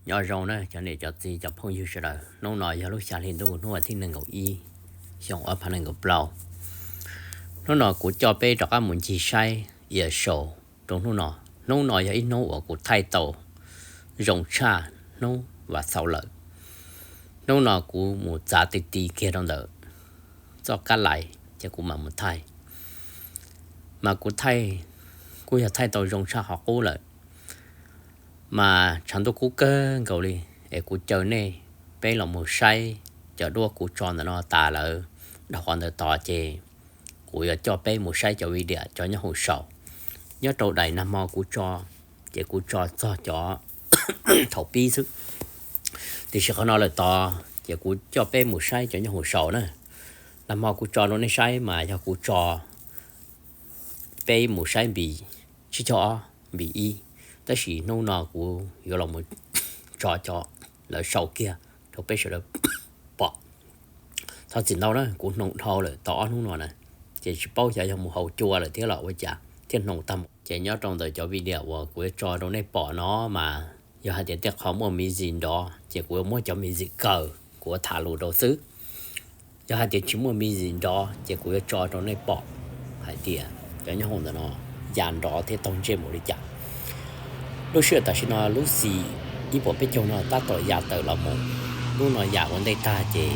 nhỏ rau nè cho nên cho gì cho phong yêu rồi nông nọ giờ lúc xa lên đâu nó thiên năng ngầu y xong ở phần năng ngầu blau nó nọ của cho bé đọc ăn muốn chi sai Airshow trong nó nọ nông nọ giờ ít nấu ở của thay tàu rồng cha nấu và sau lợi nấu nọ của một giá tì tì kia trong đó cho cá lại cho của mà một thay mà của thay của giờ thay tàu rồng cha họ cố lợi mà chẳng tôi cố cơ cầu đi để của chờ nè bé là một say chờ đua của tròn là nó tà là đọc hoàn được tỏ chè của cho bé một say cho video cho nhau hồ sầu nhớ trâu đầy năm mò của chè của cho thầu pi sức thì sẽ có nói là to chè của cho bé một say cho nhau hồ sầu nè năm mò của nó này say mà cho của bé một say bị chỉ cho bị y tất sĩ nô nọ của yêu lòng một cho là sầu kia cho bé sẽ được bỏ thao chỉ đâu đó của nông thao là tỏ nông nọ này chỉ bao giờ trong một hậu chua là thế là với chả thiên nông tâm chỉ nhớ trong đời cho video của cho đâu này bỏ nó mà giờ hai tiết khó mua mì gì đó chỉ của mua cho mì gì cờ của thả lù đầu xứ giờ hai tiết chỉ mua mì gì đó chỉ của cho đâu này bỏ hai tiết cho nhớ hồn nó dàn đó thì tông trên một đi chả lúc xưa ta xin nói lúc gì ý bộ biết châu nó ta tội giả tự là một lúc nó giả vấn đề ta chỉ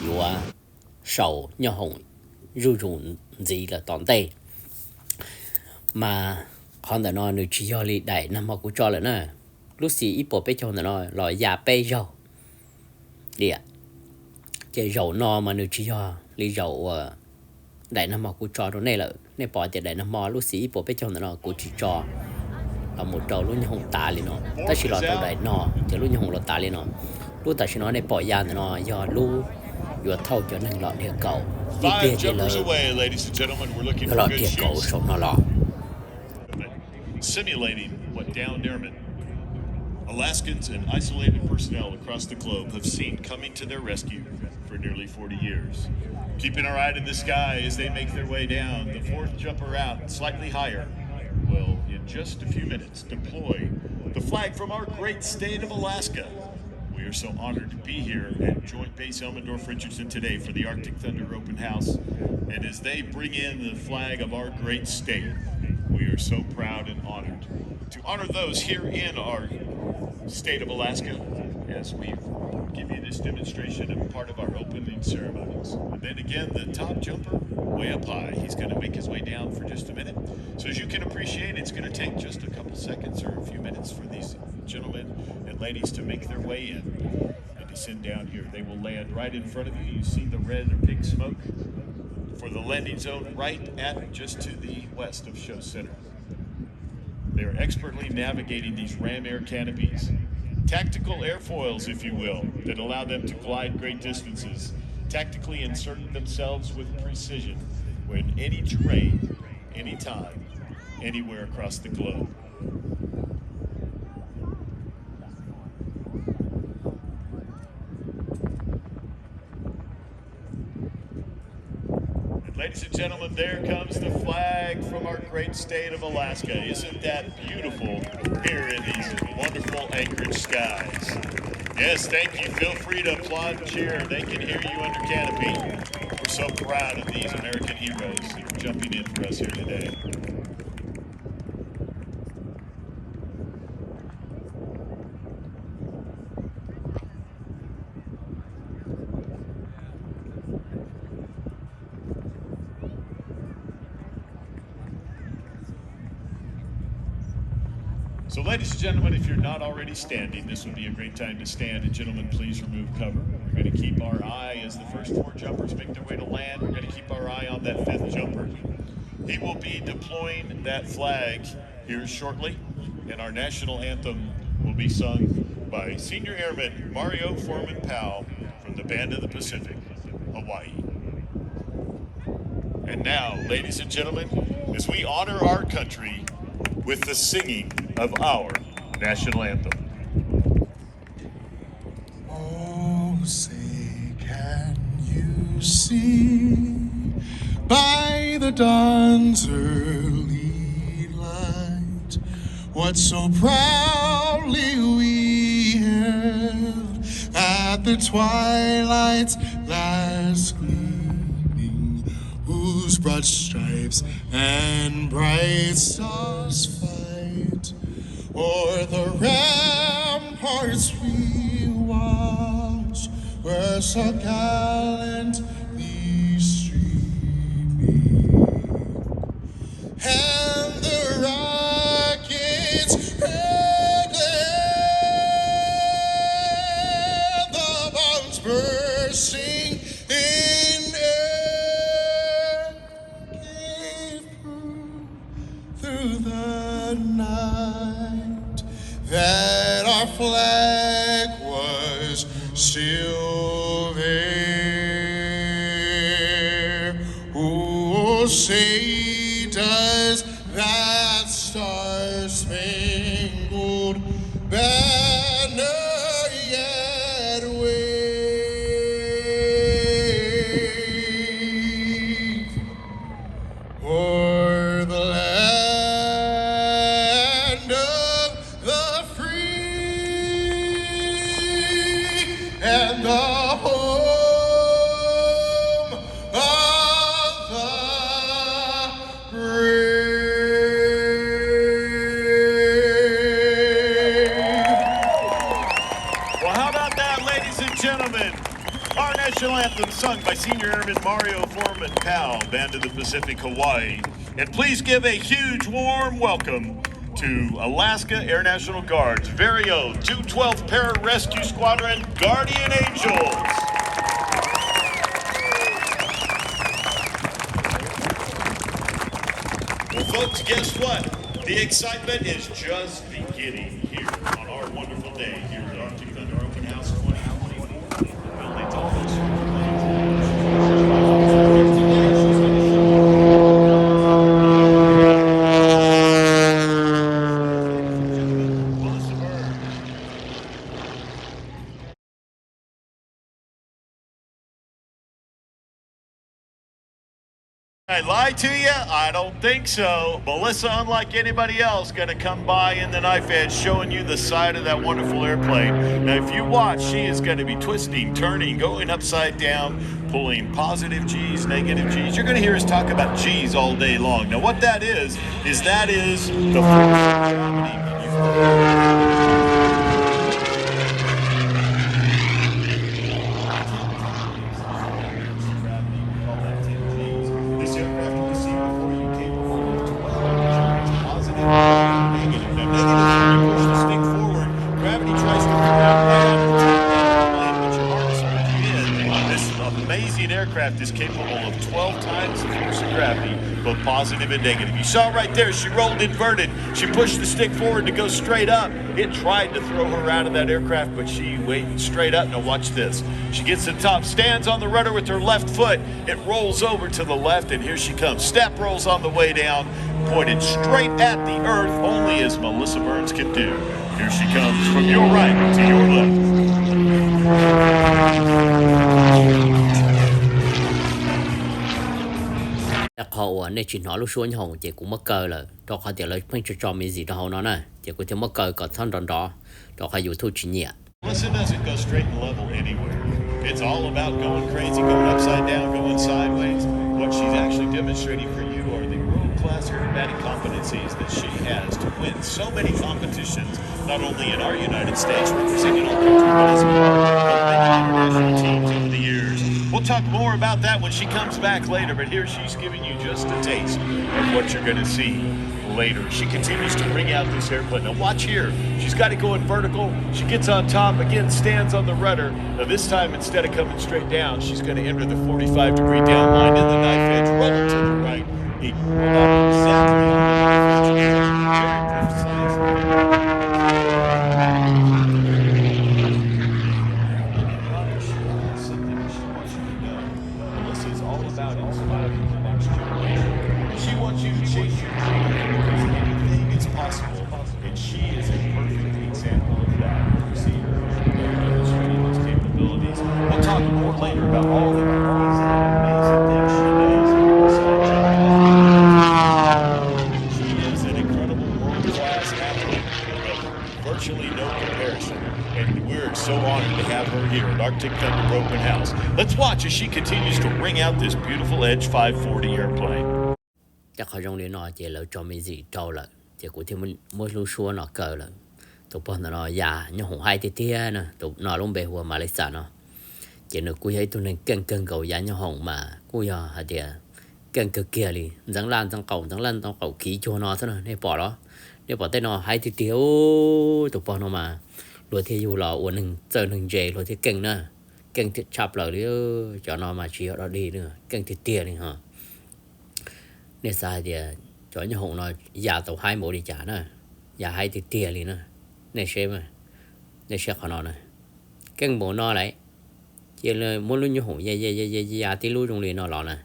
dù sầu nhau hồng ru rụng gì là tòn tê mà con đã nói người chỉ cho li đại năm học của cho là nè lúc gì ý bộ biết châu nó loại giả bê rau đi ạ chỉ rau no mà người chỉ cho li rau đại năm học của cho đó này là này bỏ thì đại năm mò lúc gì ý bộ biết châu nó của chỉ cho là một trâu lúc như hồng tà liền nó ta chỉ là trâu đại nó chỉ lúc như hồng là tà liền nó lúc ta chỉ nói này bỏ ra nó do lúc vừa thâu cho nên lọt địa cầu đi kia chỉ là lọt địa cầu sống nó lọt simulating what downed airmen, Alaskans and isolated personnel across the globe have seen coming to their rescue for nearly 40 years. Keeping our eye in the sky as they make their way down, the fourth jumper out slightly higher will, in just a few minutes, deploy the flag from our great state of Alaska. We are so honored to be here at Joint Base Elmendorf-Richardson today for the Arctic Thunder Open House. And as they bring in the flag of our great state, we are so proud and honored to honor those here in our state of Alaska as we give you this demonstration of part of our opening ceremonies. And then again, the top jumper way up high. He's going to make his way down for just a minute. So as you can appreciate, it's going to take just a couple seconds or a few minutes for these gentlemen and ladies to make their way in and descend down here. They will land right in front of you. You see the red or pink smoke for the landing zone right at just to the west of Show Center. They are expertly navigating these ram air canopies, tactical airfoils, if you will, that allow them to glide great distances, tactically insert themselves with precision in any terrain, anytime, anywhere across the globe. Ladies and gentlemen, there comes the flag from our great state of Alaska. Isn't that beautiful here in these wonderful Anchorage skies? Yes, thank you. Feel free to applaud and cheer. They can hear you under canopy. We're so proud of these American heroes that are jumping in for us here today. So ladies and gentlemen, if you're not already standing, this would be a great time to stand. And gentlemen, please remove cover. We're going to keep our eye as the first four jumpers make their way to land. We're going to keep our eye on that fifth jumper. He will be deploying that flag here shortly. And our national anthem will be sung by Senior Airman Mario Foreman Powell from the Band of the Pacific, Hawaii. And now, ladies and gentlemen, as we honor our country with the singing of our national anthem. Oh, say, can you see by the dawn's early light what so proudly we at the twilight's last gleaming, whose broad stripes and bright stars fight o'er the ramparts we watch, where so gallantly streaming, and the rockets red glare, the bombs bursting in air, gave proof through the night that our flag was still there. Oh, say does that star-spangled banner yet wave o'er the land of the free and the home of the brave. Well, how about that, ladies and gentlemen? Our national anthem sung by Senior Airman Mario Foreman Powell, Band of the Pacific, Hawaii. And please give a huge warm welcome to Alaska Air National Guard's very own 212th Pararescue Squadron Guardian Angels. Well, folks, guess what? The excitement is just beginning here on our wonderful day here at Arctic Thunder Open House 2020. The building's almost I lied to you? I don't think so. Melissa, unlike anybody else, gonna come by in the knife edge showing you the side of that wonderful airplane. Now, if you watch, she is gonna be twisting, turning, going upside down, pulling positive G's, negative G's. You're gonna hear us talk about G's all day long. Now, what that is the force of gravity. Aircraft is capable of 12 times the force of gravity, both positive and negative. You saw right there, she rolled inverted. She pushed the stick forward to go straight up. It tried to throw her out of that aircraft, but she went straight up. Now watch this. She gets to the top, stands on the rudder with her left foot. It rolls over to the left, and here she comes. Step rolls on the way down, pointed straight at the earth, only as Melissa Burns can do. Here she comes from your right to your left. แล้วเขาว่าในชิ้นหอลูกชวนของเจ้ากูมาเกิดเลยดอกเขาเดี๋ยวเราเพิ่งจะจอมีสิดอกเขาเนาะเจ้ากูจะมาเกิดก่อนท่านรอนดอดอกเขาอยู่ทุกชิ้นเนี่ย Melissa doesn't go straight and level anywhere. It's all about going crazy, going upside down, going sideways. What she's actually demonstrating for you are the world-class aerobatic competencies that she has to win so many competitions, not only in our United States, representing our country, but as part of many international teams over the years. We'll talk more about that when she comes back later, but here she's giving you just a taste of what you're going to see later. She continues to bring out this airplane. Now watch here. She's got it going vertical. She gets on top, again stands on the rudder. Now this time, instead of coming straight down, she's going to enter the 45-degree down line in the knife edge, roll to the right. Exactly on the knife edge. Very precise. Melissa's all about inspiring the next generation. She wants you to chase your dream because anything is possible, and she is a perfect example of that. You see her demonstrating those capabilities. We'll talk more later about all the amazing things she does. She is an incredible world-class athlete with virtually no comparison, and we're watch as she continues to ring out this beautiful Edge 540 airplane. chắc họ trong đấy nó chỉ là cho mình gì trâu là chỉ của thêm mỗi lúc xua nó cờ là tụi bọn nó già nhưng không hay thì thế nè tụi nó luôn bề hoa Malaysia nó chỉ nó cúi ấy tụi nên cân cầu giá nhau hồng mà cúi à hả thì cân cực kia đi dáng lan dáng cầu khí cho nó thế này để bỏ tay nó hay thì thiếu tụi bọn nó mà rồi thì dù là uốn hừng giờ hừng dễ rồi thì cân thì chập lại đi cho nó mà chỉ ở đi nữa cân thì tiền đi hả nên sao thì cho nhau hồng nó già tàu hai mẫu đi trả nè già hay thì tiền đi nữa nên xem họ nó này cân bộ nó lại chỉ là muốn luôn như hồng già tí lưu trong liền nó lọ nè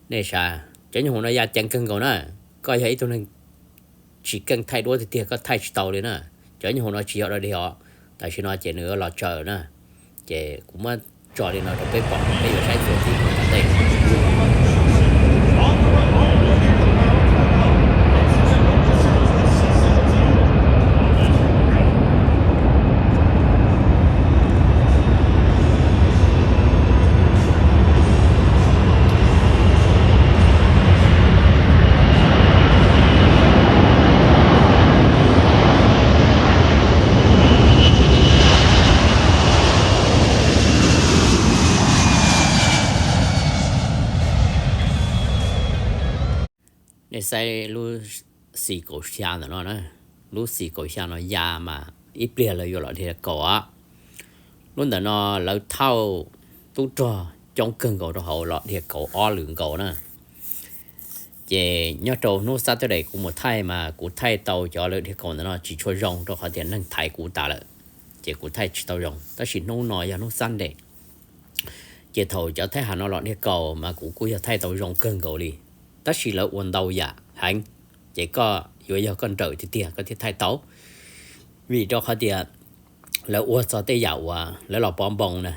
nên sao cho nhau hồng nó già chẳng cân cầu nè coi thấy tôi nên chỉ cần thay đổi thì tiền có thay tàu đấy nè cho nhau hồng nó chỉ ở đây họ tại vì nó chỉ nữa là chờ nè chỉ cũng mà cho đi nó trong cái phòng bây giờ sai sửa thì nó đây nên sai lu xì cổ xa nó nè lu xì cổ xa nó già mà ít bia là vô lại thì là cỏ luôn là nó lỡ thâu tu trò trong cơn cổ đó hậu lọt thì cổ o lượng cổ nè về nhớ trâu nó sát tới đây cũng một thay mà cũng thay tàu cho lợi thì còn nó chỉ cho rong cho họ tiền năng thay cũng ta lại về cũng thay chỉ tàu rong ta chỉ nấu nồi cho nó xanh để về thầu cho thấy hà nó lọt thì cổ mà cũng cứ thay tàu rong cơn cổ đi tất chỉ là uốn đầu giả hành chỉ có giờ con trời thì tiền có thể thay tấu vì cho họ tiền là uốn sao tây dạo là lọ bom bông nè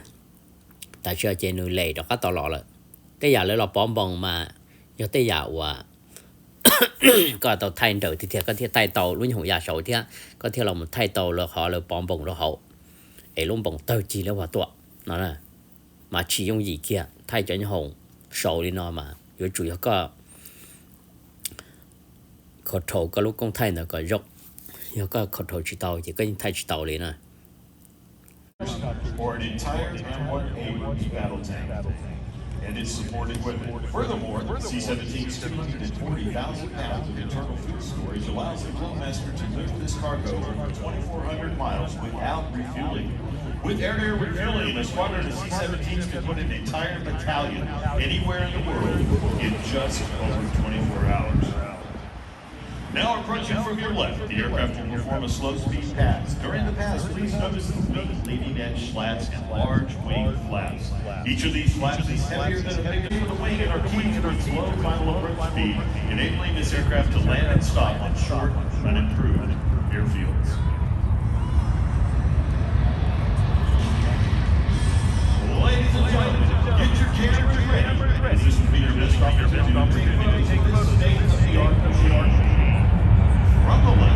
tại sao trên núi lệ đó có tàu lọ là tây dạo là lọ bom bông mà giờ tây dạo có tàu thay trời thì có thể thay tàu luôn không giả sầu thế có thể là một thay tàu là họ là bom bông đó hậu ấy luôn bông tàu chỉ là hòa tọa nó là mà chỉ dùng gì kia thay cho những hồng sầu đi nó mà rồi chủ yếu có khẩu thầu có lúc công thay nó có rộng rồi có khẩu thầu chỉ tàu chỉ có những thay chỉ tàu đấy nè Or an entire M1 Abrams battle tank and its support equipment. Furthermore, the C-17's 240,000 pounds of internal food storage allows the Glowmaster to move this cargo over 2,400 miles without refueling. With air-to-air refueling, a squadron of C-17s can put an entire battalion anywhere in the world in just over 24 hours. Now approaching from your left, the aircraft will perform a slow-speed pass. During the pass, please notice the neat leading-edge slats and large wing flaps. Each of these flaps is heavier than a big end of the wing and are key to its slow final approach speed, enabling this aircraft to land and stop on short, unimproved airfields. Ladies and gentlemen, get your cameras ready, as this will be your best opportunity to take videos of this state-of-the-art machine. From the left.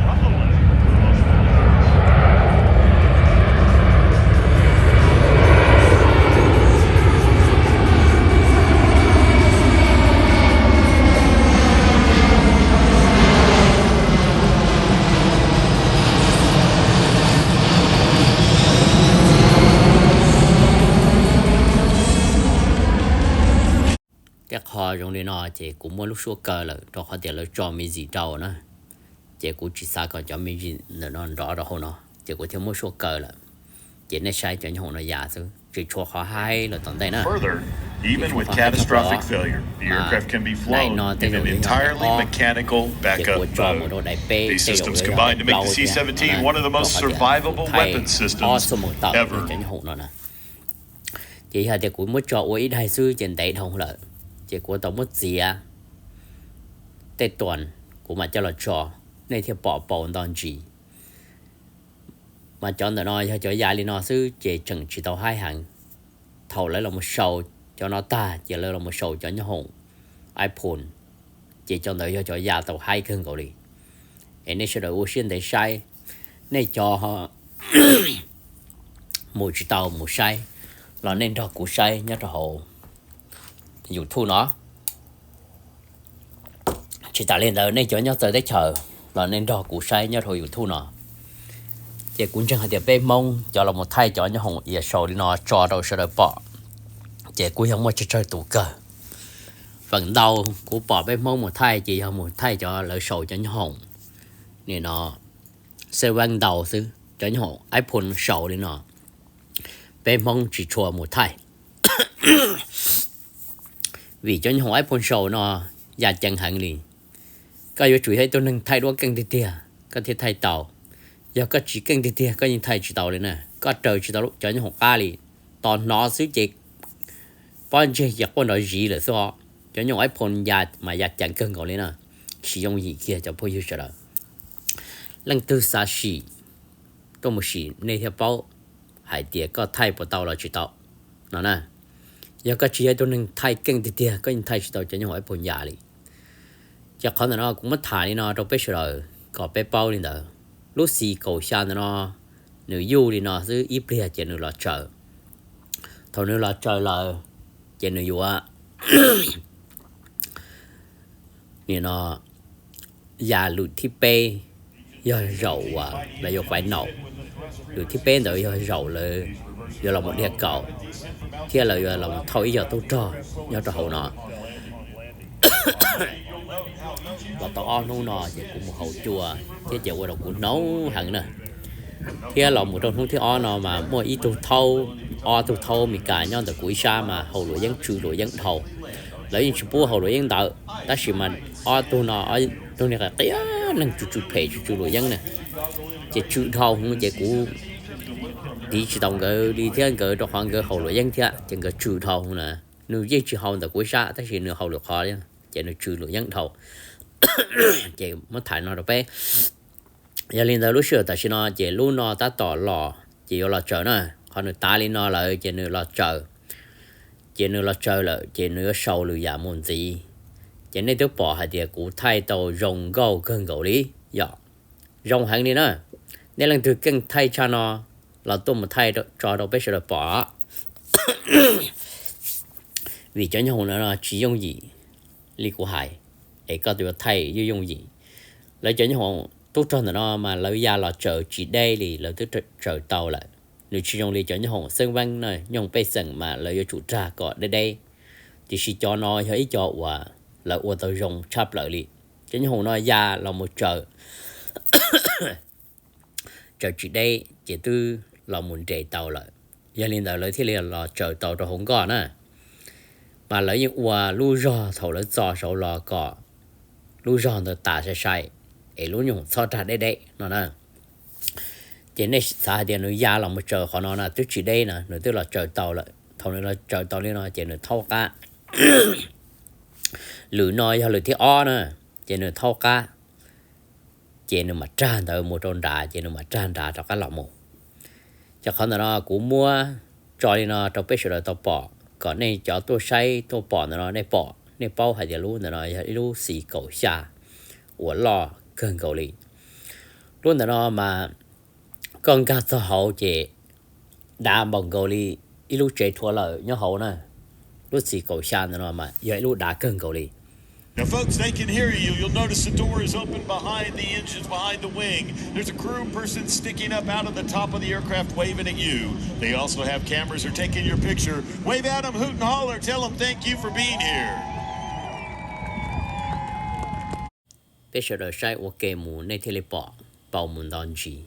các họ trong đây nó chỉ cũng muốn lúc số cờ là cho họ tiền là cho mình gì trâu nữa chỉ cũng chỉ xa còn cho mình gì nó rõ đó nó chỉ có thiếu một số cờ là chỉ nên sai cho nhau nó già chứ chỉ cho họ hay là tận đây nữa. Further, even with catastrophic failure, the aircraft can be flown in an entirely mechanical backup mode. These systems combine to make the C-17 one of the most survivable weapon systems ever. Chỉ là chỉ cũng muốn cho ít đại sư trên tay thông là chỉ của tổng mất gì à tết tuần của mà cho là cho nên thì bỏ đòn gì mà chọn nó cho dài lên nó sư chỉ chừng chỉ tàu hai hàng thầu lấy là một sầu cho nó ta chỉ lấy là một sầu cho nó hồng iPhone chỉ cho nó cho dài tàu hai cân cầu đi nên sẽ được ưu để sai nên cho họ một chỉ tàu một sai là nên cho cú sai nhớ cho hậu dù thu nó chỉ ta lên đó nên cho nhau tới đấy chờ là nên đo củ say nhau thôi dù thu nó chỉ cũng chẳng hạn bé mông cho là một thay cho nhau hồng Airshow đi nó cho đâu sẽ được bỏ chỉ cũng không có chơi tủ cờ phần đầu của bỏ bé mông một thay chỉ không một thay cho lợi sầu cho nhau hồng này nó sẽ vang đầu chứ cho nhau hồng iPhone sầu đi nó bé mông chỉ chua một thay vì cho nhau hồng iPhone sầu nó giả chẳng hạn liền cái yêu chủ hay tôi nên thay đổi kênh đi tia có thể thay tàu giờ có chỉ kênh đi tia có những thay chỉ tàu đấy nè có trời chỉ tàu lúc cho nhau hồng a liền toàn nó xứ chỉ bao nhiêu giặc quan nói gì là sao cho nhau iPhone giả mà giả chẳng cân gọi lên nè sử dụng gì kia cho bao nhiêu rồi đó lần thứ sáu xí tôi một xí này theo bao hải tiệt có thay bộ tàu là chỉ tàu nó nè giờ có chỉ tôi nên thay kênh đi tia có những thay chỉ tàu cho nhau iPhone giả đi chắc có nó cũng mất thải nó đâu biết rồi có bé bao đi đó lúc xí cầu xa nó nữ du đi nó giữ ít bia chỉ nữ là chờ thôi nữ là chờ là chỉ nữ du á thì nó già lụt thi bê giờ rậu à là do phải nổ lụt thi bê rồi giờ rậu là giờ là một địa cầu kia là giờ là một thôi giờ tôi cho nhớ cho hậu nó và tao on nô nọ thì cũng một hậu chùa thế giờ qua đầu cũng nấu hẳn nè thế là một trong những thứ on nọ mà mua ít tu thâu mình cả nhau từ cuối xa mà hậu lụa dân trừ lụa dân thầu lấy những chụp hậu lụa dân đỡ ta chỉ mà tu nọ tu này là tía năng chụp phê chụp lụa dân nè chỉ chụp thâu không chỉ cũng đi chỉ đồng cái đi theo cái đó khoảng cái hậu lụa dân thế chẳng cái chụp thâu nè nếu như chỉ hậu từ cuối xa ta chỉ nửa hậu lụa khó nha chỉ nửa chụp lụa dân thầu chỉ mất thải nó đâu bé giờ lên tới lúc xưa ta chỉ nó chỉ lúc nó ta tỏ lò chỉ là chờ nè còn người ta lên nó lại chỉ nữa là chờ chỉ nữa là chờ lại chỉ nữa sầu lười giả môn gì chỉ nên tôi bỏ hai địa cụ thay tàu rồng gấu cơn gấu đi giờ rồng hàng đi nữa nên lần từ cân thay cho nó là tôi một thay cho đâu biết sẽ bỏ vì cho nhau nó chỉ dùng gì lý của hải ấy có được thay như dùng gì lấy cho nhau tốt cho nó mà lấy ra là chờ chỉ đây thì lấy tới chờ tàu lại nếu chỉ dùng lý cho nhau sân văn này dùng bê sừng mà lấy cho chủ trà có đây thì chỉ cho nó hơi cho và là ô tô dùng chắp lại đi cho nhau nó ra là một chờ chờ chỉ đây chỉ tư là muốn chạy tàu lại giờ lên tàu lấy thì là chờ tàu rồi không có nữa mà lấy những qua lưu rò thầu lấy giò sầu lò cỏ lưu rò nó tả sẽ sai ấy lúc nhung so trả đây nó nè chỉ này xã điện nó ra là một chờ họ nó là tức chỉ đây nè nó tức là chờ tàu lại thầu này là chờ tàu lên nó chỉ nó thâu cá lưỡi nói hay lưỡi thì o nè chỉ nó thâu cá chỉ nó mà tràn tới một tròn đá chỉ nó mà tràn đá cho cá lỏng một cho họ nó cũng mua cho lên nó trong bếp rồi tàu bỏ còn này cho tôi say tôi bỏ nó này bỏ này bao hay luôn nó luôn xì cầu xa của lò cơn cầu lì luôn nó mà con cá cho hậu chị đã bằng cầu lì lúc chạy thua lợi nhớ hậu nè lúc xì cầu xa nó mà giờ lúc đã cơn cầu lì. Now, folks, they can hear you. You'll notice the door is open behind the engines, behind the wing. There's a crew person sticking up out of the top of the aircraft waving at you. They also have cameras who are taking your picture. Wave at them, hoot and holler. Tell them thank you for being here. Bây giờ là sai ok mù này thì lấy bỏ bảo mù đòn gì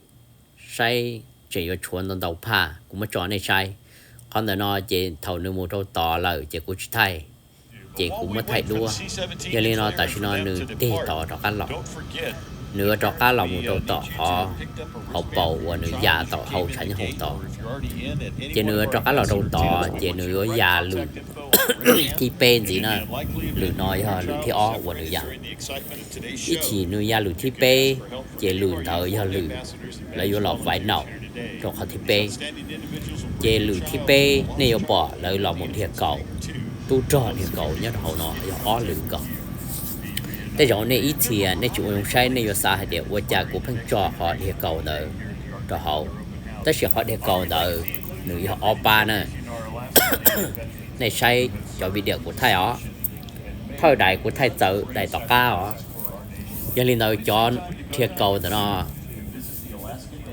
sai chỉ có chuồn đòn đầu pa cũng mới chọn này sai còn là nó chỉ thầu nữ mù đâu tỏ lời chỉ cũng chỉ thay chỉ cũng mất thay đua cho nên nó tại sao nó nữ tê tỏ cho cá lỏng nửa cho cá lỏng một đầu tỏ họ hậu bầu và nửa già tỏ hậu thành hậu tỏ chỉ nửa cho cá lỏng đầu tỏ chỉ nửa già lùi thì bên gì nè lùi nói ha lùi thì o và nửa già ít chỉ nửa già lùi thì pe chỉ lùi thở ha lùi là vô lọ phải nọ cho họ thì pe chỉ lùi thì pe này vô bỏ lại lọ một thiệt cầu tu trò thì cậu nhớ hậu nọ ó lử cậu thế rồi này ít thì này chủ yếu sai này vô xa hay để vợ cha của phân trò họ thì cậu đỡ trò hậu tất cả họ để cậu đỡ nữ họ ba nè này say cho video của thầy ó thời đại của thầy tự đại tọa cao ó giờ lên đầu cho thiệt cầu tụi nó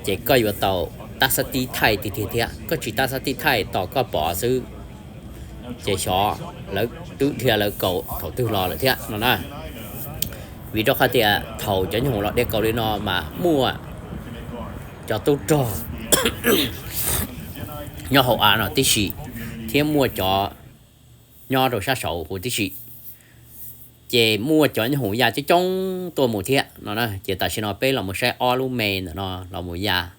chỉ coi vào tàu ta sát tí thầy thì thiệt có chỉ ta sát tí thầy tàu có bỏ xứ chỉ xó lỡ tự thiệt lỡ cầu thầu tư lò là thiệt nó nè vì đó khai thì thầu cho những lọ để cầu đi nó mà mua cho tôi trò nhỏ hậu nó tí xì thêm mua cho nhỏ rồi sát sầu của tí xì chỉ mua cho những hũ già chứ trong tôi một thiệt nó nè chỉ tại sao nó bé là một xe alumen nó là một già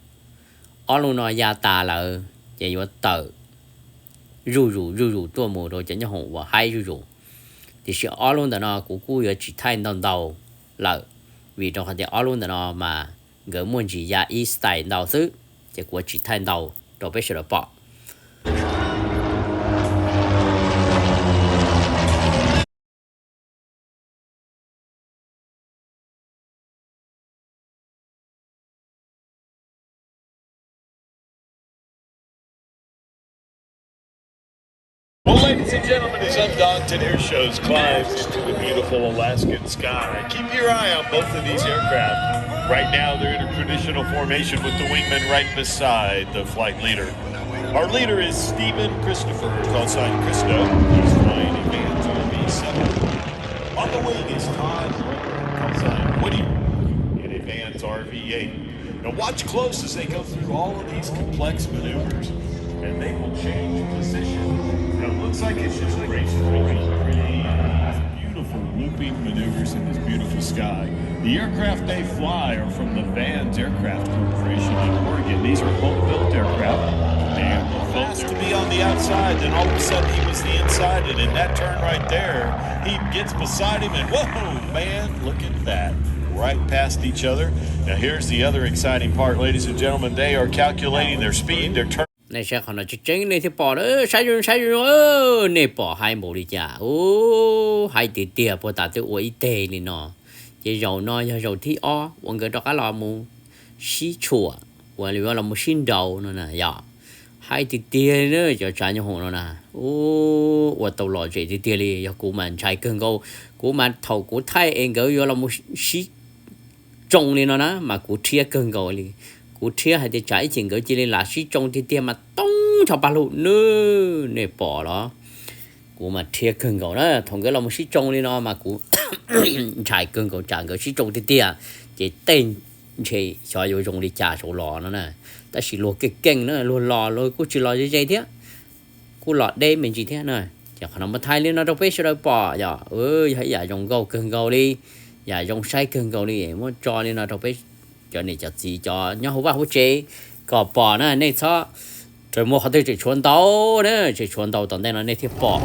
alu nó già ta là chỉ có tờ rủ tôi một rồi cho những hũ và hai rủ thì sự alu nó cũng cú chỉ thay đầu là vì trong cái alu nó mà gỡ muốn chỉ ra ý style đầu thứ chỉ của chỉ thay đầu rồi bây giờ là bỏ Well, ladies and gentlemen, as undaunted Airshow's climbs to the beautiful Alaskan sky, keep your eye on both of these aircraft. Right now, they're in a traditional formation with the wingman right beside the flight leader. Our leader is Stephen Christopher, call sign Christo. He's flying Advance RV-7. On the wing is Todd, call sign Woody, in Advance RV-8. Now watch close as they go through all of these complex maneuvers, and they will change position. Now, it looks like it's just a race beautiful looping maneuvers in this beautiful sky. The aircraft they fly are from the Vans Aircraft Corporation in Oregon. These are home-built aircraft. And fast to be on the outside, then all of a sudden he was the inside, and in that turn right there, he gets beside him, and whoa, man, look at that. Right past each other. Now, here's the other exciting part, ladies and gentlemen. They are calculating their speed, their turn. này sẽ còn là chính này thì bỏ đó sai rồi này bỏ hai bộ đi chả ô hai tỷ tiền bỏ ta tới uống tê này nó chỉ dầu nó dầu thì o uống cái đó cái là một xí chùa uống liệu là một xin đầu nó nè dạ hai tỷ tiền nữa cho trái như hồ nó nè ô uống tàu lò gì thì tiền đi cho cú mình trái cơn câu cú mình thầu cú thay anh gửi vô là một xí trồng này nó nè mà cú chia cơn câu đi cú chia hay thì trái chừng gửi chỉ là xí trồng thì tiền mà tông cho ba lụ nữa này bỏ đó cú mà chia cơn câu đó thằng cái là một xí trồng đi nó mà cú trái cơn câu chẳng gửi xí trồng thì tiền chỉ tên chỉ cho vô trồng đi trả số lò nó nè ta chỉ luộc cái kênh nữa luôn lò rồi cú chỉ lò như vậy thế cú lọt đây mình chỉ thế này chẳng khả năng mà thay lên nó đâu biết sao bỏ giờ hãy giả dùng gầu cơn câu đi giả dùng sai cơn câu đi muốn cho nên nó đâu biết cho nên cho gì cho nhau hú ba hú chế có bỏ nữa nên sao rồi mua họ tới chỉ chuẩn tàu nữa chỉ chuẩn tàu tận đây nó nên thiết bỏ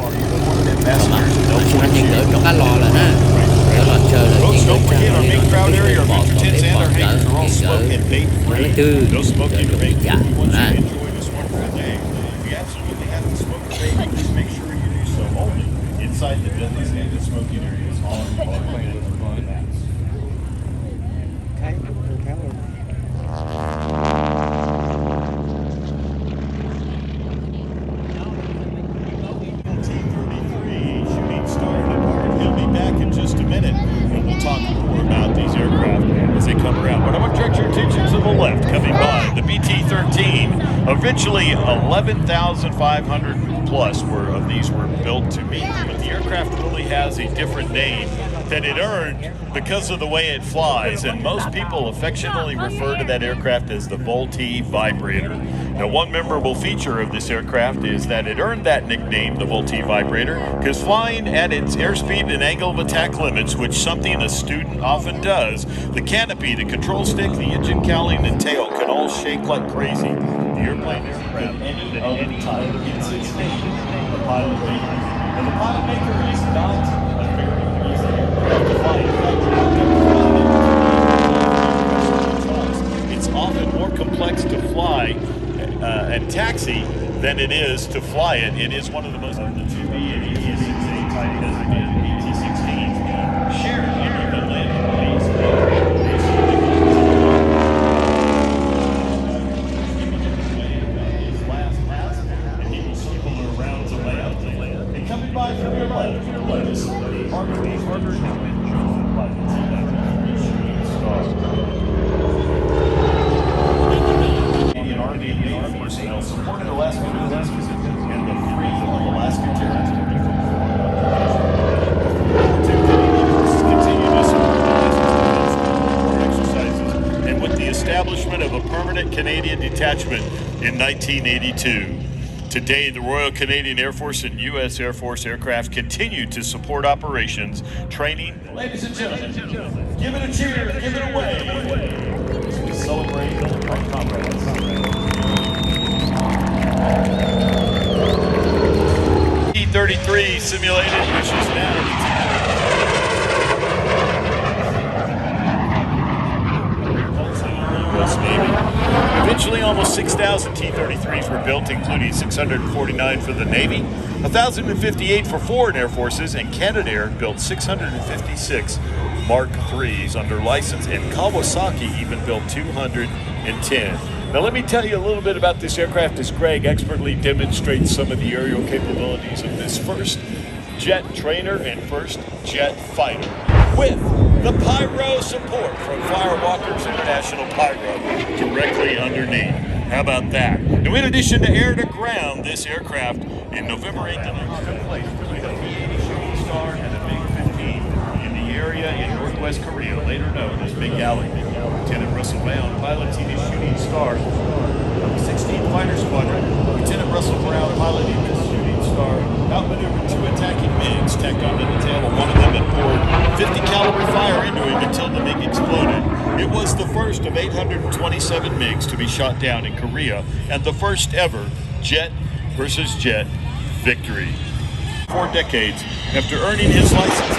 mà nó chỉ là những cái trong cái lò là nè cái lò chơi là những cái bỏ cái bỏ cái tư rồi giả nè Inside the designated smoking areas on Eventually, 11,500 plus of these were built to meet, but the aircraft really has a different name that it earned because of the way it flies, and most people affectionately refer to that aircraft as the Vultee Vibrator. Now, one memorable feature of this aircraft is that it earned that nickname, the Vultee Vibrator, because flying at its airspeed and angle of attack limits, which something a student often does, the canopy, the control stick, the engine cowling, and tail can all shake like crazy. The airplane is around any other time it's its name, the pilot maker. And the pilot maker is not a very easy aircraft to fly. It's often more complex to fly and taxi than it is to fly it. It is one of the most of the 2B and ET-6A type designated ET-16 shared in the landing base. And he will circle around to land. order has been chosen by the Canadian Army and Air Force supported Alaska and the free of Alaska territory. Continue to support exercises, and with the establishment of a permanent Canadian detachment in 1982. Today, the Royal Canadian Air Force and U.S. Air Force aircraft continue to support operations, training. Ladies and gentlemen, give it a cheer, give it a wave. To celebrate our comrades. T-33 simulated, which is now. Eventually, almost 6,000 T-33s were built, including 649 for the Navy, 1,058 for foreign air forces, and Canadair built 656 Mark IIIs under license, and Kawasaki even built 210. Now, let me tell you a little bit about this aircraft as Greg expertly demonstrates some of the aerial capabilities of this first jet trainer and first jet fighter, with the pyro support from Firewalkers International Pyro directly underneath. How about that? Now, in addition to air to ground, this aircraft in November 8th took place between a B-80 Shooting Star and a MiG-15 in the area in Northwest Korea, later known as Big Alley. Lieutenant Russell Brown piloting his Shooting Star of the 16th Fighter Squadron. Lieutenant Russell Brown piloting his Shooting Star outmaneuvered two attacking MiGs tacked onto the tail of one of them and poured 50 caliber fire into him until the MiG exploded. It was the first of 827 MiGs to be shot down in Korea and the first ever jet versus jet victory. 4 decades after earning his license.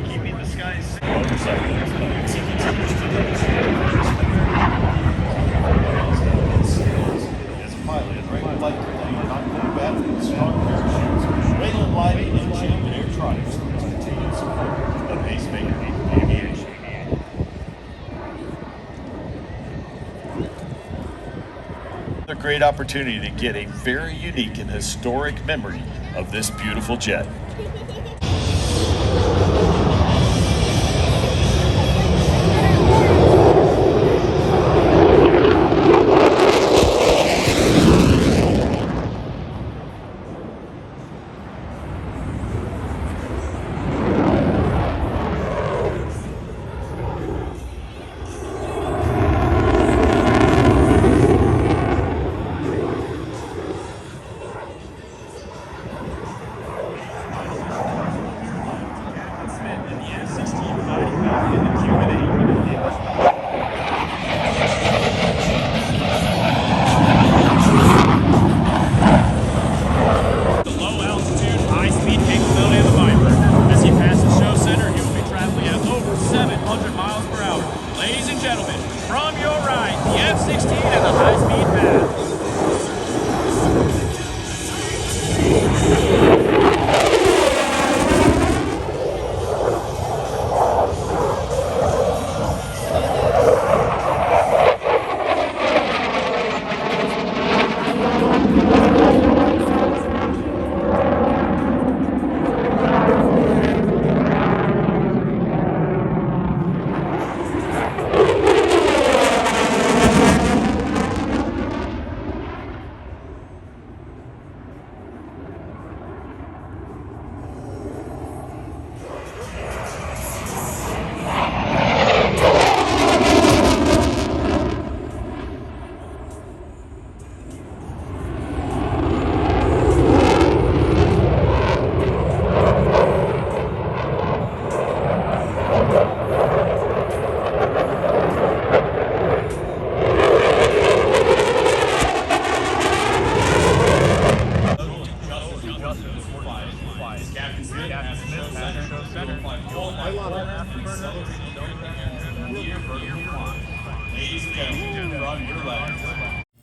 Keeping the skies safe. As a pilot, right flight not going bad with strong parachutes, Raylan Lighting and Jim Airtronics continued support of Pacemaker Aviation. A great opportunity to get a very unique and historic memory of this beautiful jet.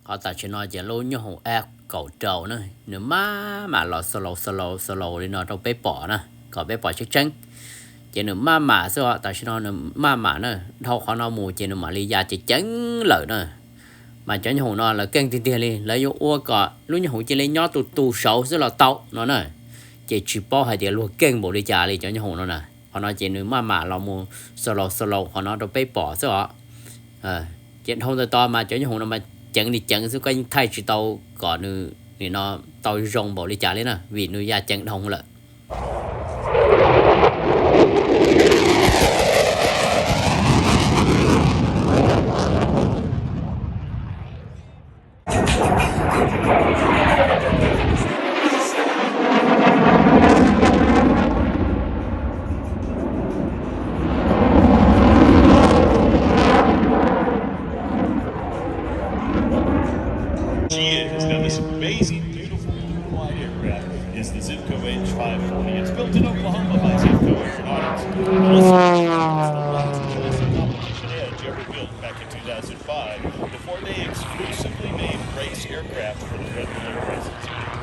họ ta chỉ nói chỉ lối như hồng ác cầu trầu nữa nếu mà lọ slow đi nó trong bếp bỏ nè có bếp bỏ chắc chắn chỉ nếu mà sao ta chỉ nói nếu mà nữa đâu khó nó mù chỉ nếu mà lý do chỉ chắn lợi nữa mà cho nhau nó là kênh tiền tiền đi lấy vô ô cả lúc nhau chỉ lấy nhỏ tụ sầu rất là tàu nó này chỉ bao hai tiền luôn kênh bộ đi trả đi cho nhau nó nè họ nói chỉ nếu màเราmua solo họ nói đâu bay bỏ sao ạ chuyện không to mà cho nhau nó mà chẳng đi chẳng số cái thay chỉ tàu còn nữa thì nó tàu rong bộ đi trả lên nè vì nuôi gia chẳng thông lại Built in Oklahoma by Zipco Aeronautics. Edge ever built back in 2005 before they exclusively made race aircraft for the Red Bull Air races.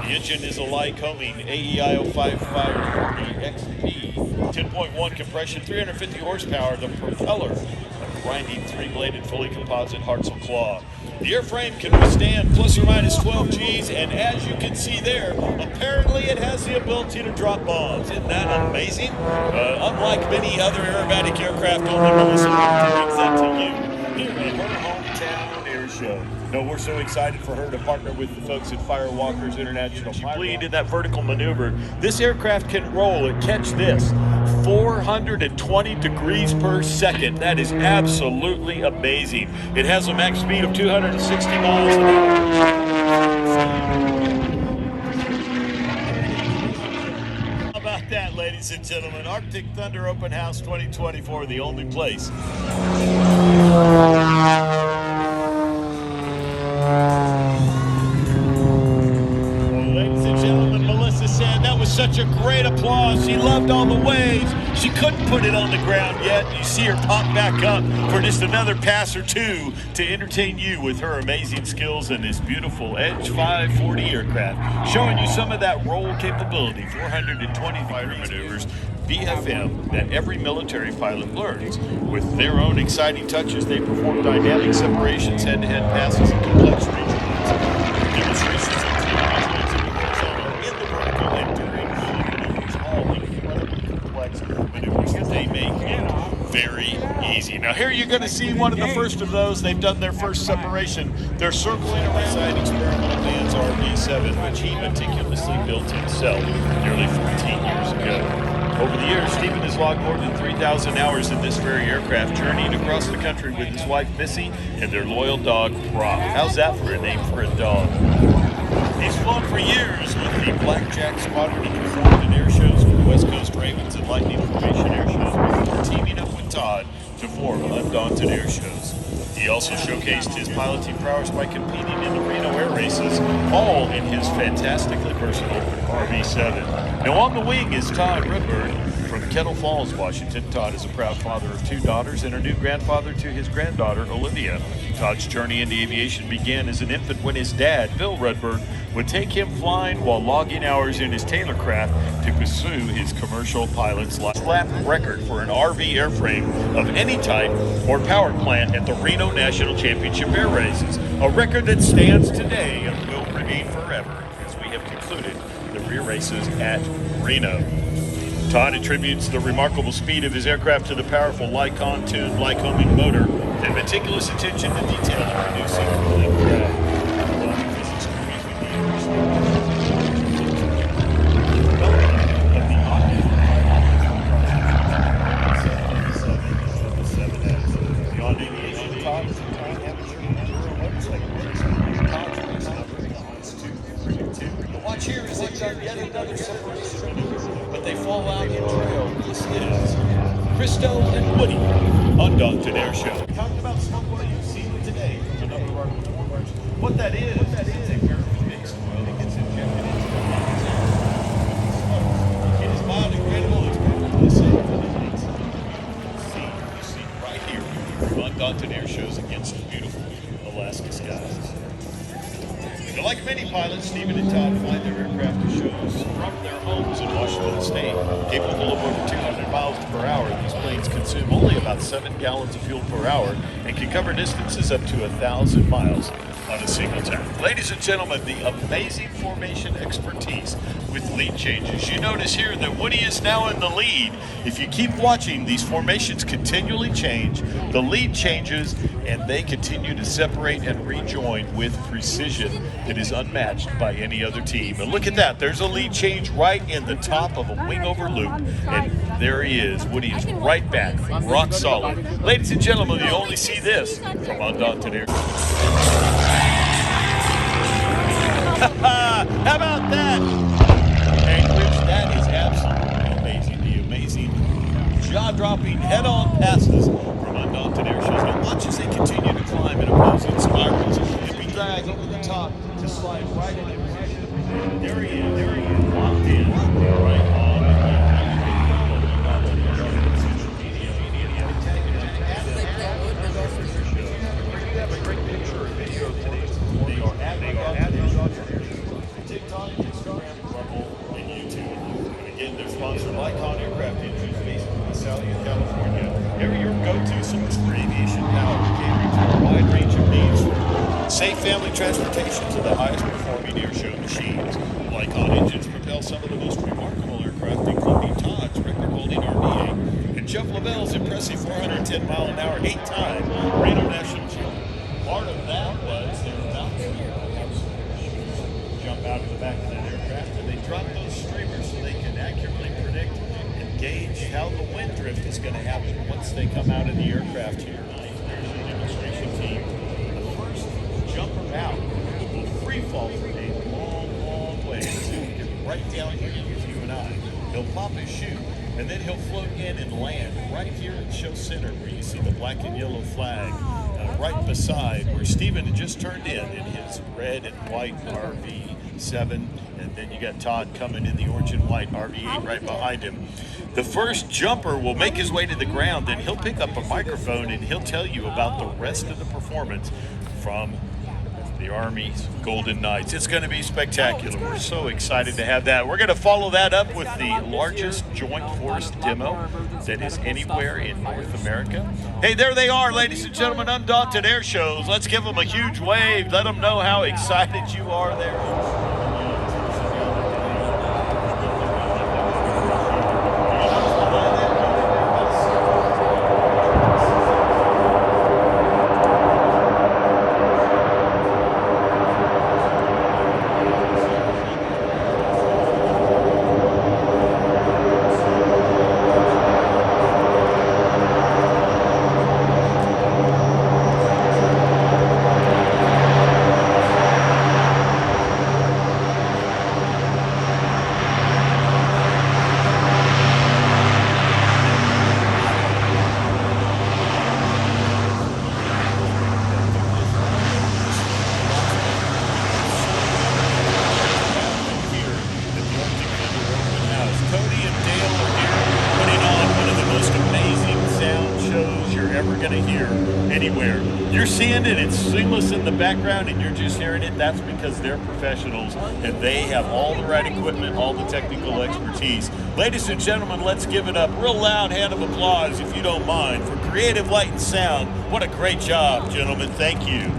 The engine is a Lycoming AEIO 5540 XP, 10.1 compression, 350 horsepower. The propeller, a grinding three-bladed fully composite Hartzell claw. The airframe can withstand plus or minus 12 Gs, and as you can see there, apparently it has the ability to drop bombs. Isn't that amazing? Unlike many other aerobatic aircraft, only Melissa brings that to you here at her hometown Airshow. No, we're so excited for her to partner with the folks at Firewalkers International. She bleed in that vertical maneuver. This aircraft can roll at, catch this, 420 degrees per second. That is absolutely amazing. It has a max speed of 260 miles an hour. How about that, ladies and gentlemen? Arctic Thunder Open House 2024, the only place. Ladies and gentlemen, Melissa said that was such a great applause. She loved all the waves. She couldn't put it on the ground yet. You see her pop back up for just another pass or two to entertain you with her amazing skills in this beautiful Edge 540 aircraft, showing you some of that roll capability, 420 fighter maneuvers, BFM, that every military pilot learns. With their own exciting touches, they perform dynamic separations, head-to-head passes, and complex region runs. Demonstrations of in the vertical and during maneuvers, all incredibly complex maneuvers that they make very easy. Now here you're going to see one of the first of those. They've done their first separation. They're circling around that experimental man's RV-7, which he meticulously built himself nearly 14 years ago. Over the years, Stephen has logged more than 3,000 hours in this very aircraft, journeying across the country with his wife Missy and their loyal dog Brock. How's that for a name for a dog? He's flown for years with the Blackjack Squadron and performed in air shows with the West Coast Ravens and Lightning Formation air shows before teaming up with Todd to form Undaunted Air Shows. He also showcased his piloting prowess by competing in the Reno air races, all in his fantastically versatile RV-7. Now on the wing is Todd Redbird from Kettle Falls, Washington. Todd is a proud father of 2 daughters and a new grandfather to his granddaughter, Olivia. Todd's journey into aviation began as an infant when his dad, Bill Redbird, would take him flying while logging hours in his Taylor craft to pursue his commercial pilot's lap record for an RV airframe of any type or power plant at the Reno National Championship Air Races, a record that stands today and will remain forever as we have concluded the rear races at Reno. Todd attributes the remarkable speed of his aircraft to the powerful Lycoming Lycoming motor and meticulous attention to detail in producing cooling craft. Watch here as they've done yet another separation maneuver, but they fall out in trail. This is Christo and Woody, Undaunted Air Show. Talking about snowboarding, you've seen it today from another of our performers. What that is a paraffin mixed oil that gets injected into the lungs. It is biodegradable, it's perfectly safe, and it makes it you see right here from Undaunted Air Shows against the beautiful Alaska skies. But like many pilots, Stephen and Todd fly their aircraft to shows from their homes in Washington State. Capable of over 200 miles per hour, these planes consume only about 7 gallons of fuel per hour and can cover distances up to 1,000 miles. on a single tap. Ladies and gentlemen, the amazing formation expertise with lead changes. You notice here that Woody is now in the lead. If you keep watching, these formations continually change, the lead changes, and they continue to separate and rejoin with precision that is unmatched by any other team. And look at that, there's a lead change right in the top of a wing over loop, and there he is. Woody is right back, rock solid. Ladies and gentlemen, you only see this from Undaunted Air. How about that? Anglers, that is absolutely amazing. The amazing, jaw-dropping, head-on passes from Undaunted Airshows. Now watch as they continue to climb in opposing spirals and be dragged over the top to slide right into position. There he is, locked in, right on the TikTok, Instagram, Rumble, and YouTube. And again, they're sponsored by Aerobatic Engines based in Visalia, California. They're your go-to source for aviation power, catering to a wide range of needs from safe family transportation to the highest performing airshow machines. Lycon engines propel some of the most remarkable aircraft, including Todd's record-holding RV-8 and Jeff Lavelle's impressive 410-mile-an-hour 8-time Reno National Champion. Part of that was they were about to jump out of the back of that aircraft, and they drop those streamers so they can accurately predict and gauge how the wind drift is going to happen once they come out of the aircraft here. There's the demonstration team. The first jumper out will free fall for a long way. So he'll get right down here with you and I. He'll pop his chute, and then he'll float in and land right here at show center where you see the black and yellow flag. Right beside where Steven had just turned in his red and white RV-7, and then you got Todd coming in the orange and white RV-8 right behind him. The first jumper will make his way to the ground, then he'll pick up a microphone and he'll tell you about the rest of the performance from the Army's Golden Knights. It's going to be spectacular. We're so excited to have that. We're going to follow that up with the largest joint force demo that is anywhere in North America. Hey, there they are, ladies and gentlemen, Undaunted Airshows. Let's give them a huge wave. Let them know how excited you are there. You're seeing it, it's seamless in the background, and you're just hearing it. That's because they're professionals, and they have all the right equipment, all the technical expertise. Ladies and gentlemen, let's give it up. Real loud hand of applause, if you don't mind, for Creative Light and Sound. What a great job, gentlemen. Thank you.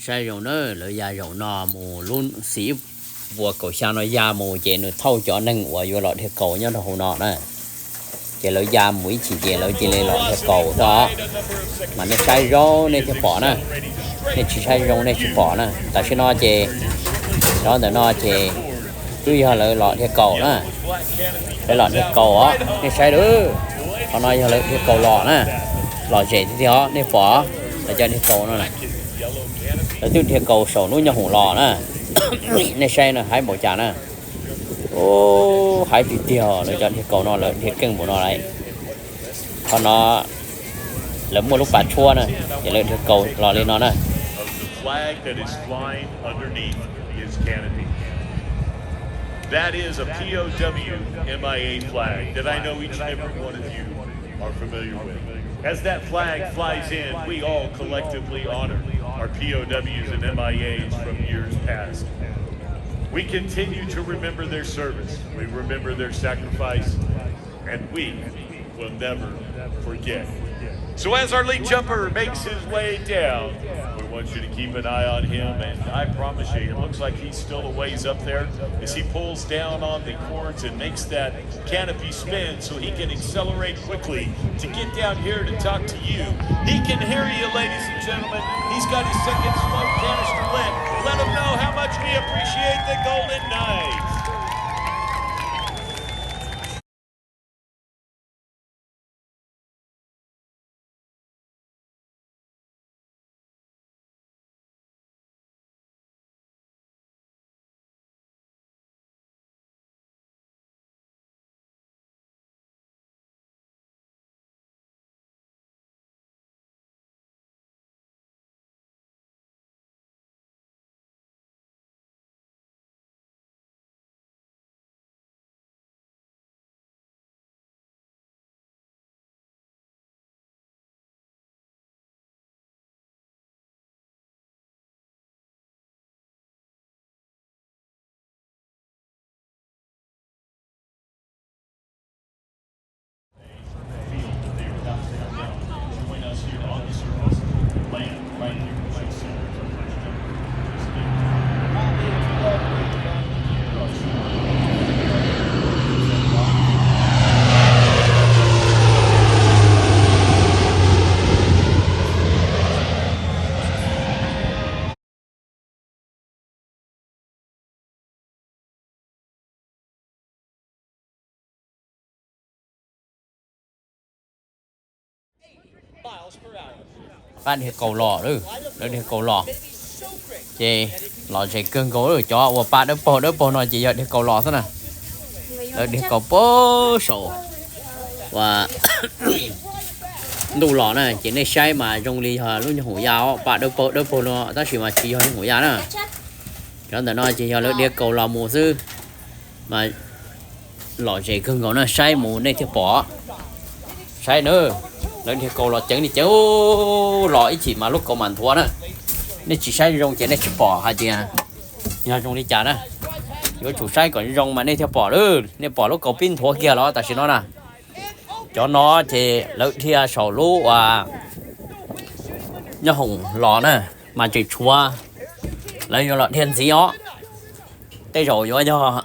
sai rồng nó lợi dài rồng nò mù luôn xí vừa cổ xa nó da mù chị nó thâu cho nâng của vô lọ thiệt cổ nhá nó hồ nọ này chị lợi da mũi chỉ chị lợi chị lên lọ thiệt cổ đó mà nó sai rô nên chị bỏ nè nên chỉ sai rồng nên chị bỏ nè tại khi nó chị đó để nó chị tuy là lợi lọ thiệt cổ nè cái lọ thiệt cổ á nên sai đứa còn nói lợi thiệt cổ lọ nè lọ chị thì đó nên bỏ để cho thiệt cổ nó này từ thiệt cầu sổ núi nhà hùng lò nè này xe nè hai bộ trà nè ô hai tỷ tiêu để cho thiệt cầu nó là thiệt cưng của nó này còn nó lấm một lúc bạt chua nè để lên thiệt cầu lò lên nó nè That is a POW MIA flag that I know each and every one of you are familiar with. As that flag flies in, we all collectively honor our POWs and MIAs from years past. We continue to remember their service, we remember their sacrifice, and we will never forget. So as our lead jumper makes his way down, we want you to keep an eye on him, and I promise you, it looks like he's still a ways up there as he pulls down on the cords and makes that canopy spin so he can accelerate quickly to get down here to talk to you. He can hear you, ladies and gentlemen. He's got his second smoke canister lit. Let him know how much we appreciate the Golden Knights. bạn thì cầu lò đấy thì cầu lò chị lò chị cưng cố rồi cho và bạn đỡ bò nó chỉ giờ thì cầu lò thế này đấy thì cầu bố sổ và đủ lò này chỉ nên sai mà trong ly hà luôn như hổ dao bạn đỡ bò nó ta chỉ mà chỉ hơi hổ dao nè cho nên nó chỉ giờ đi cầu lò mùa sư mà lò chị cưng cố nó sai mùa này thì bỏ sai nữa lên thì cầu lò trứng thì cháu lò ít chỉ mà lúc cầu màn thua đó nên chỉ sai rong chỉ nên chụp bỏ hai tiền nhà rong đi trả đó nếu chủ sai còn rong mà nên theo bỏ nữa nên bỏ lúc cầu pin thua kia đó tại sao nó nè cho nó thì lợi thì sầu lúa và nhá hồng lò nè mà chỉ chua lấy cho lọ thiên gì đó đây rồi cho